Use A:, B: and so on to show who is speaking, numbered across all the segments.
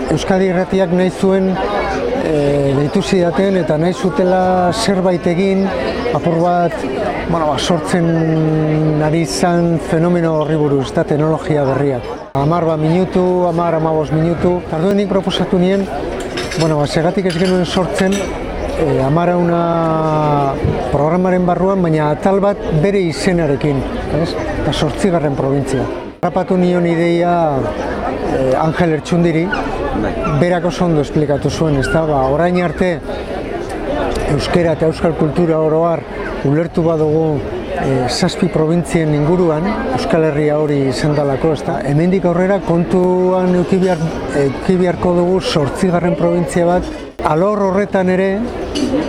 A: Euskadi Irratiak nahi zuen deitu zidaten eta nahi zutela zerbait egin apur bat sortzen ari izan fenomeno horri buruz, eta teknologia berriak. 10 minutu, 10-15 minutu. Tarduenik proposatu nien, segatik ez genuen sortzen 10 programaren barruan, baina atal bat bere izenarekin, eta 8. provintzia. Rapatu nion ideia Angel Ertxundiri, berak oso ondo esplikatu zuen, orain arte euskera eta euskal kultura oro har ulertu badugu 7 provintzien inguruan, Euskal Herria hori izan dalako, hemendik aurrera kontuan eduki beharko dugu 8. provintzia bat, alor horretan ere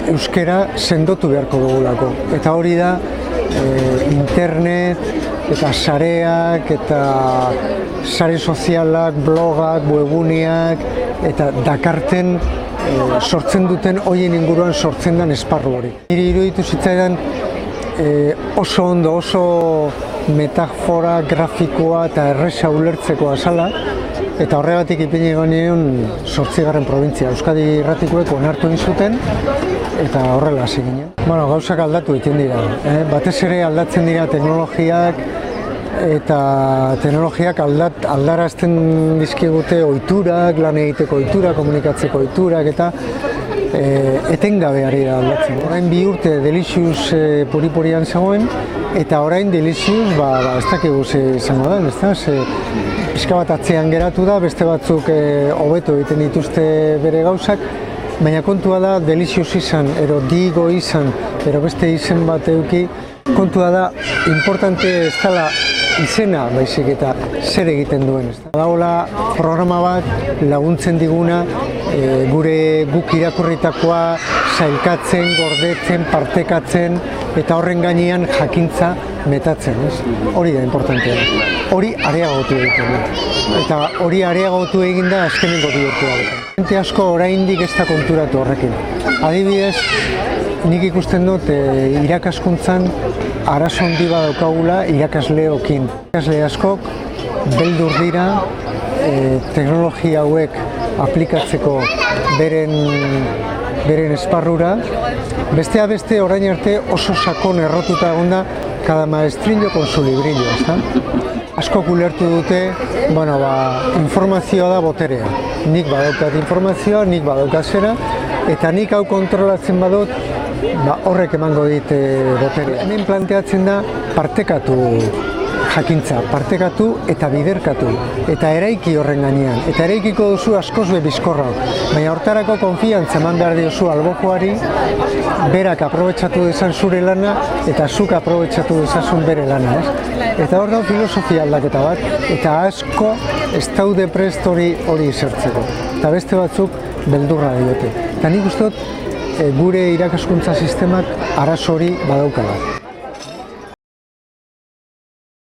A: euskera sendotu beharko dugulako. Eta hori da internet eta sareak eta sare sozialak, blogak, webguneak eta dakarten sortzen duten horien inguruan sortzen den esparru hori. Niri iruditu zitzaidan oso ondo, oso metafora grafikoa eta erresa ulertzeko azala, eta horregatik ipini egonean 8. provintzia. Euskadi Irratikoek onartu egin zuten eta horrela hasi ginen. Gauzak aldatu egiten dira. Batez ere aldatzen dira teknologiak, eta teknologiak aldarazten dizkigute ohiturak, lan egiteko ohiturak, komunikatzeko ohiturak, eta etengabe ari da aldatzen. Orain 2 urte Delicious puri-purian zegoen, eta orain Delicious ez dakigu izango da, pixka bat atzean geratu da, beste batzuk hobeto egiten dituzte bere gauzak, baina kontua da Delicious izan, ero Digo izan, ero beste izen bat eduki, kontua da importante ez dela izena, baizik eta zer egiten duen. Dagoela programa bat laguntzen diguna guk irakurritakoa sailkatzen, gordetzen, partekatzen eta horren gainean jakintza metatzen. Hori da importantea. Hori areagotu egiten da. Eta hori areagotu egin da azkenengo 2 urte hauetan. Jende asko oraindik ez da konturatu horrekin. Adibidez, nik ikusten dut irakaskuntzan arazo handi bat daukagula irakasleokin. Irakasle askok beldur dira teknologia hauek aplikatzeko beren esparrura. Bestea beste orain arte oso sakon errotuta egonda cada maestrillo con su librillo, Askok ulertu dute, informazioa da boterea. Nik badaukat informazioa, nik badaukat zera, eta nik hau kontrolatzen badut, horrek emango dit boterea. Hemen planteatzen da partekatu jakintza, partekatu eta biderkatu, eta eraiki horren gainean. Eta eraikiko duzu askoz bizkorra, baina hortarako konfiantza eman behar diozu albokoari, berak aprobetxatu dezan zure lana, eta zuk aprobetxatu dezazun bere lana. Eta hor da filosofia aldaketa bat, eta asko ez daude prest hori izertzeko. Eta beste batzuk beldurra diote. Eta nik uste dut gure irakaskuntza sistemak arazo hori badaukala.